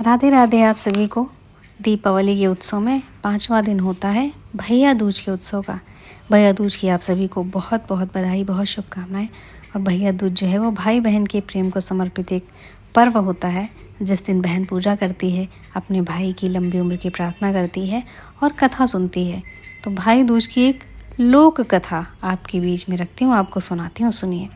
राधे राधे आप सभी को। दीपावली के उत्सव में 5वां दिन होता है भैया दूज के उत्सव का। भैया दूज की आप सभी को बहुत बहुत बधाई, बहुत शुभकामनाएं। और भैया दूज जो है वो भाई बहन के प्रेम को समर्पित एक पर्व होता है, जिस दिन बहन पूजा करती है, अपने भाई की लंबी उम्र की प्रार्थना करती है और कथा सुनती है। तो भाई दूज की एक लोक कथा आपके बीच में रखती हूँ, आपको सुनाती हूँ, सुनिए।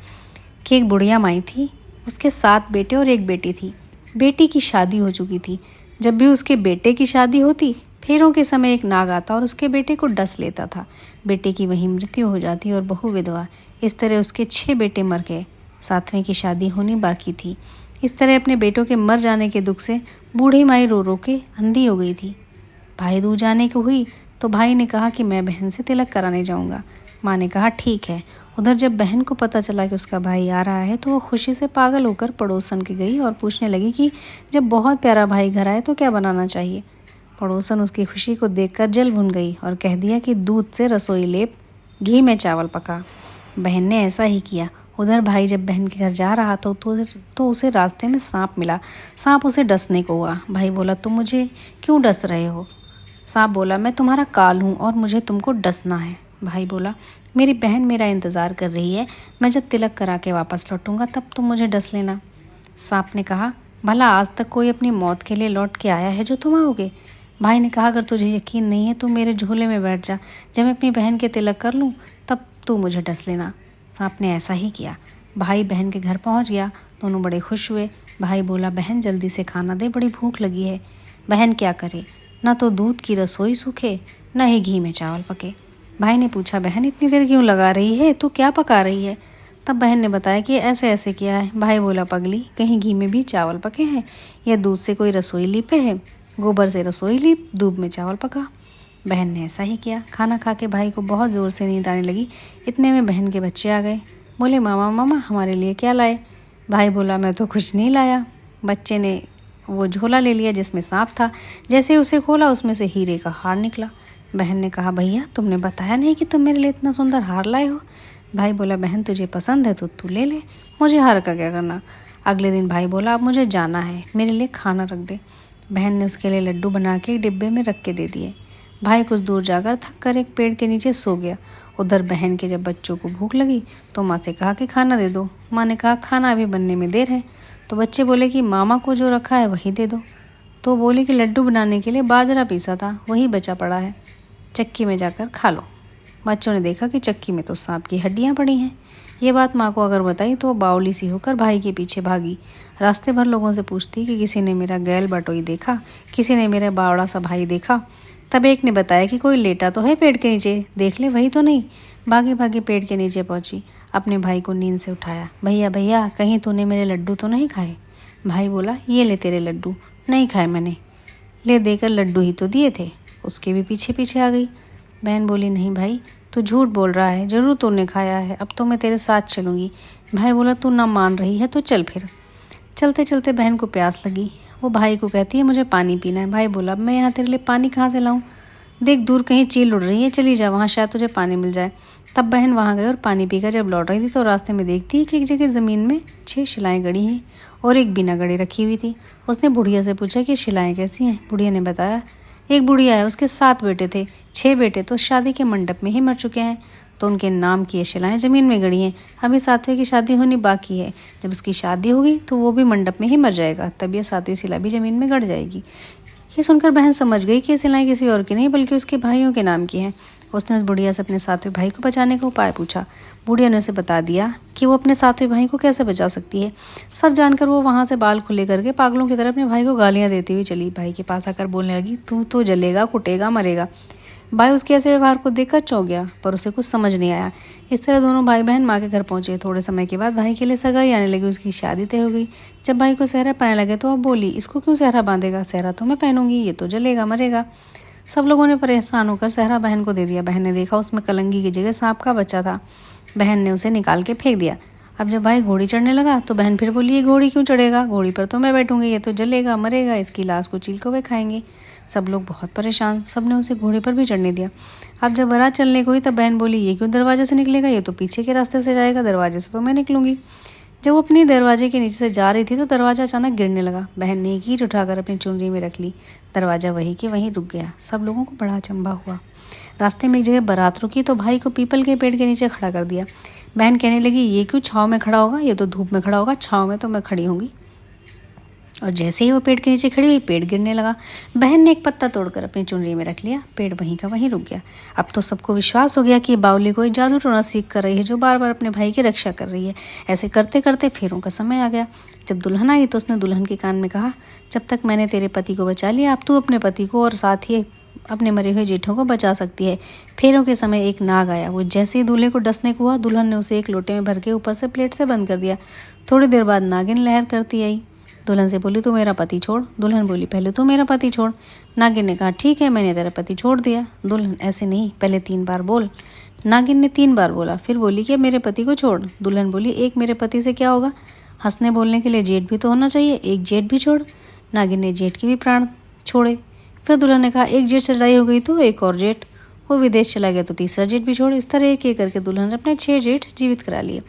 कि एक बुढ़िया माई थी, उसके 7 बेटे और 1 बेटी थी। बेटी की शादी हो चुकी थी। जब भी उसके बेटे की शादी होती, फेरों के समय एक नाग आता और उसके बेटे को डस लेता था। बेटे की वहीं मृत्यु हो जाती और बहू विधवा। इस तरह उसके 6 बेटे मर गए। 7वें की शादी होनी बाकी थी। इस तरह अपने बेटों के मर जाने के दुख से बूढ़ी माई रो रो के अंधी हो गई थी। भाई दूज आने को हुई तो भाई ने कहा कि मैं बहन से तिलक कराने जाऊंगा। माँ ने कहा ठीक है। उधर जब बहन को पता चला कि उसका भाई आ रहा है तो वो खुशी से पागल होकर पड़ोसन के गई और पूछने लगी कि जब बहुत प्यारा भाई घर आए तो क्या बनाना चाहिए। पड़ोसन उसकी खुशी को देखकर जल भुन गई और कह दिया कि दूध से रसोई लेप, घी में चावल पका। बहन ने ऐसा ही किया। उधर भाई जब बहन के घर जा रहा था तो उसे रास्ते में सांप मिला। सांप उसे डसने को हुआ। भाई बोला तुम मुझे क्यों डस रहे हो। सांप बोला मैं तुम्हारा काल हूँ और मुझे तुमको डसना है। भाई बोला मेरी बहन मेरा इंतज़ार कर रही है, मैं जब तिलक करा के वापस लौटूंगा तब तुम मुझे डस लेना। सांप ने कहा भला आज तक कोई अपनी मौत के लिए लौट के आया है जो तुम आओगे। भाई ने कहा अगर तुझे यकीन नहीं है तो मेरे झोले में बैठ जा, जब मैं अपनी बहन के तिलक कर लूँ तब तू मुझे डस लेना। सांप ने ऐसा ही किया। भाई बहन के घर पहुँच गया। दोनों बड़े खुश हुए। भाई बोला बहन जल्दी से खाना दे, बड़ी भूख लगी है। बहन क्या करे, न तो दूध की रसोई सूखे न ही घी में चावल पके। भाई ने पूछा बहन इतनी देर क्यों लगा रही है, तू क्या पका रही है। तब बहन ने बताया कि ऐसे ऐसे किया है। भाई बोला पगली, कहीं घी में भी चावल पके हैं या दूध से कोई रसोई लीपे है। गोबर से रसोई लीप, दूध में चावल पका। बहन ने ऐसा ही किया। खाना खा के भाई को बहुत ज़ोर से नींद आने लगी। इतने में बहन के बच्चे आ गए। बोले मामा मामा हमारे लिए क्या लाए। भाई बोला मैं तो कुछ नहीं लाया। बच्चे ने वो झोला ले लिया जिसमें सांप था। जैसे उसे खोला उसमें से हीरे का हार निकला। बहन ने कहा भैया तुमने बताया नहीं कि तुम मेरे लिए इतना सुंदर हार लाए हो। भाई बोला बहन तुझे पसंद है तो तू ले ले, मुझे हार का क्या करना। अगले दिन भाई बोला अब मुझे जाना है, मेरे लिए खाना रख दे। बहन ने उसके लिए लड्डू बना के एक डिब्बे में रख के दे दिए। भाई कुछ दूर जाकर थक कर एक पेड़ के नीचे सो गया। उधर बहन के जब बच्चों को भूख लगी तो माँ से कहा कि खाना दे दो। माँ ने कहा खाना अभी बनने में देर है। तो बच्चे बोले कि मामा को जो रखा है वही दे दो। तो बोले कि लड्डू बनाने के लिए बाजरा पीसा था, वही बचा पड़ा है, चक्की में जाकर खा लो। बच्चों ने देखा कि चक्की में तो सांप की हड्डियां पड़ी हैं। ये बात माँ को अगर बताई तो बावली सी होकर भाई के पीछे भागी। रास्ते भर लोगों से पूछती कि किसी ने मेरा गैल बटोई देखा, किसी ने मेरा बावड़ा सा भाई देखा। तब एक ने बताया कि कोई लेटा तो है पेड़ के नीचे, देख ले वही तो नहीं। भागे भागे पेड़ के नीचे पहुंची, अपने भाई को नींद से उठाया। भैया भैया कहीं तूने मेरे लड्डू तो नहीं खाए। भाई बोला ये ले तेरे लड्डू। नहीं खाए मैंने। ले देकर लड्डू ही तो दिए थे। उसके भी पीछे पीछे आ गई। बहन बोली नहीं भाई तू झूठ बोल रहा है, जरूर तूने खाया है, अब तो मैं तेरे साथ चलूँगी। भाई बोला तू ना मान रही है तो चल फिर। चलते चलते बहन को प्यास लगी। वो भाई को कहती है मुझे पानी पीना है। भाई बोला मैं यहाँ तेरे लिए पानी कहाँ से लाऊं, देख दूर कहीं चील उड़ रही है, चली जा वहाँ, शायद तुझे पानी मिल जाए। तब बहन वहाँ गई और पानी पीकर जब लौट रही थी तो रास्ते में देखती है कि एक जगह ज़मीन में 6 शिलाएँ गड़ी हैं और एक बिना गड़ी रखी हुई थी। उसने बुढ़िया से पूछा कि शिलाएँ कैसी हैं। बुढ़िया ने बताया एक बुढ़िया है, उसके 7 बेटे थे, 6 बेटे तो शादी के मंडप में ही मर चुके हैं, तो उनके नाम की ये शिलाएँ ज़मीन में गड़ी हैं। अभी 7वें की शादी होनी बाकी है। जब उसकी शादी होगी तो वो भी मंडप में ही मर जाएगा, तब ये 7वीं शिला भी ज़मीन में गड़ जाएगी। ये सुनकर बहन समझ गई कि ये शिलाएँ किसी और की नहीं बल्कि उसके भाइयों के नाम की हैं। उसने उस बुढ़िया से अपने 7वें भाई को बचाने का उपाय पूछा। बुढ़िया ने उसे बता दिया कि वो अपने 7वें भाई को कैसे बचा सकती है। सब जानकर वो वहाँ से बाल खुले करके पागलों की तरह अपने भाई को गालियाँ देती हुई चली। भाई के पास आकर बोलने लगी तू तो जलेगा, कुटेगा, मरेगा। भाई उसके ऐसे व्यवहार को देखकर चौंक गया, पर उसे कुछ समझ नहीं आया। इस तरह दोनों भाई बहन माँ के घर पहुंचे। थोड़े समय के बाद भाई के लिए सगाई आने लगी, उसकी शादी तय हो गई। जब भाई को सेहरा पहनने लगे तो अब बोली इसको क्यों सेहरा बांधेगा, सेहरा तो मैं पहनूंगी, ये तो जलेगा मरेगा। सब लोगों ने परेशान होकर सेहरा बहन को दे दिया। बहन ने देखा उसमें कलंगी की जगह सांप का बच्चा था। बहन ने उसे निकाल के फेंक दिया। अब जब भाई घोड़ी चढ़ने लगा तो बहन फिर बोली ये घोड़ी क्यों चढ़ेगा, घोड़ी पर तो मैं बैठूंगी, ये तो जलेगा मरेगा, इसकी लाश को चील को वे खाएंगे। सब लोग बहुत परेशान, सब ने उसे घोड़े पर भी चढ़ने दिया। अब जब बारात चलने को हुई तब बहन बोली ये क्यों दरवाजे से निकलेगा, ये तो पीछे के रास्ते से जाएगा, दरवाजे से तो मैं निकलूंगी। जब वो अपने दरवाजे के नीचे से जा रही थी तो दरवाज़ा अचानक गिरने लगा। बहन ने एक ईंट उठाकर अपनी चुनरी में रख ली। दरवाज़ा वहीं के वहीं रुक गया। सब लोगों को बड़ा अचंभा हुआ। रास्ते में एक जगह बारात रुकी तो भाई को पीपल के पेड़ के नीचे खड़ा कर दिया। बहन कहने लगी, ये क्यों छाँव में खड़ा होगा, ये तो धूप में खड़ा होगा, छाँव में तो मैं खड़ी होंगी। और जैसे ही वो पेड़ के नीचे खड़ी हुई, पेड़ गिरने लगा। बहन ने एक पत्ता तोड़कर अपनी चुनरी में रख लिया। पेड़ वहीं का वहीं रुक गया। अब तो सबको विश्वास हो गया कि बावली कोई जादू टोना सीख कर रही है, जो बार बार अपने भाई की रक्षा कर रही है। ऐसे करते करते फेरों का समय आ गया। जब दुल्हन आई तो उसने दुल्हन के कान में कहा, जब तक मैंने तेरे पति को बचा लिया, अब तू अपने पति को और साथ ही अपने मरे हुए जेठों को बचा सकती है। फेरों के समय एक नाग आया। वो जैसे ही दूल्हे को डसने को हुआ, दुल्हन ने उसे एक लोटे में भर के ऊपर से प्लेट से बंद कर दिया। थोड़ी देर बाद नागिन लहर करती आई। दुल्हन से बोली, तू मेरा पति छोड़। दुल्हन बोली, पहले तू मेरा पति छोड़। नागिन ने कहा, ठीक है, मैंने तेरा पति छोड़ दिया। दुल्हन, ऐसे नहीं, पहले 3 बार बोल। नागिन ने 3 बार बोला, फिर बोली कि मेरे पति को छोड़। दुल्हन बोली, एक मेरे पति से क्या होगा, हंसने बोलने के लिए जेठ भी तो होना चाहिए, एक जेठ भी छोड़। नागिन ने जेठ के भी प्राण छोड़े। फिर दुल्हन ने कहा, एक जेठ से लड़ाई हो गई तो एक और जेठ, वो विदेश चला गया तो तीसरा जेठ भी छोड़। इस तरह एक एक करके दुल्हन ने अपने 6 जेठ जीवित करा लिए।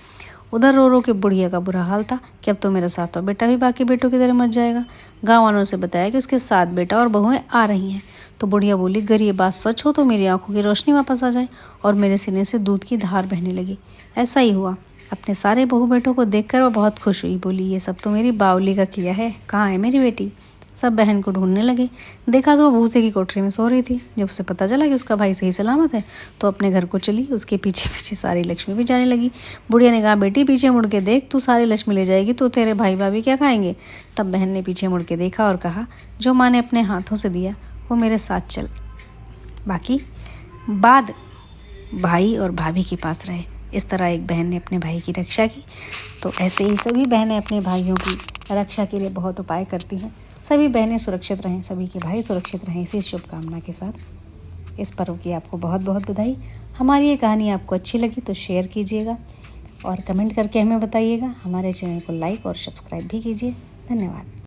उधर रो रो के बुढ़िया का बुरा हाल था कि अब तो मेरा 7वां बेटा भी बाकी बेटों की तरह मर जाएगा। गाँव वालों से बताया कि उसके 7 बेटा और बहुएं आ रही हैं। तो बुढ़िया बोली, अगर ये बात सच हो तो मेरी आंखों की रोशनी वापस आ जाए। और मेरे सीने से दूध की धार बहने लगी। ऐसा ही हुआ। अपने सारे बहू बेटों को देखकर वो बहुत खुश हुई। बोली, ये सब तो मेरी बावली का किया है, कहाँ है मेरी बेटी। सब बहन को ढूंढने लगे। देखा तो वो भूसे की कोठरी में सो रही थी। जब उसे पता चला कि उसका भाई सही सलामत है तो अपने घर को चली। उसके पीछे पीछे सारी लक्ष्मी भी जाने लगी। बुढ़िया ने कहा, बेटी पीछे मुड़ के देख, तू सारी लक्ष्मी ले जाएगी तो तेरे भाई भाभी क्या खाएंगे। तब बहन ने पीछे मुड़ के देखा और कहा, जो माँ ने अपने हाथों से दिया वो मेरे साथ चल। बाकी बाद भाई और भाभी के पास रहे। इस तरह एक बहन ने अपने भाई की रक्षा की। तो ऐसे ही सभी बहनें अपने भाइयों की रक्षा के लिए बहुत उपाय करती हैं। सभी बहनें सुरक्षित रहें, सभी के भाई सुरक्षित रहें, इसी शुभकामना के साथ इस पर्व की आपको बहुत बहुत बधाई। हमारी ये कहानी आपको अच्छी लगी तो शेयर कीजिएगा और कमेंट करके हमें बताइएगा। हमारे चैनल को लाइक और सब्सक्राइब भी कीजिए। धन्यवाद।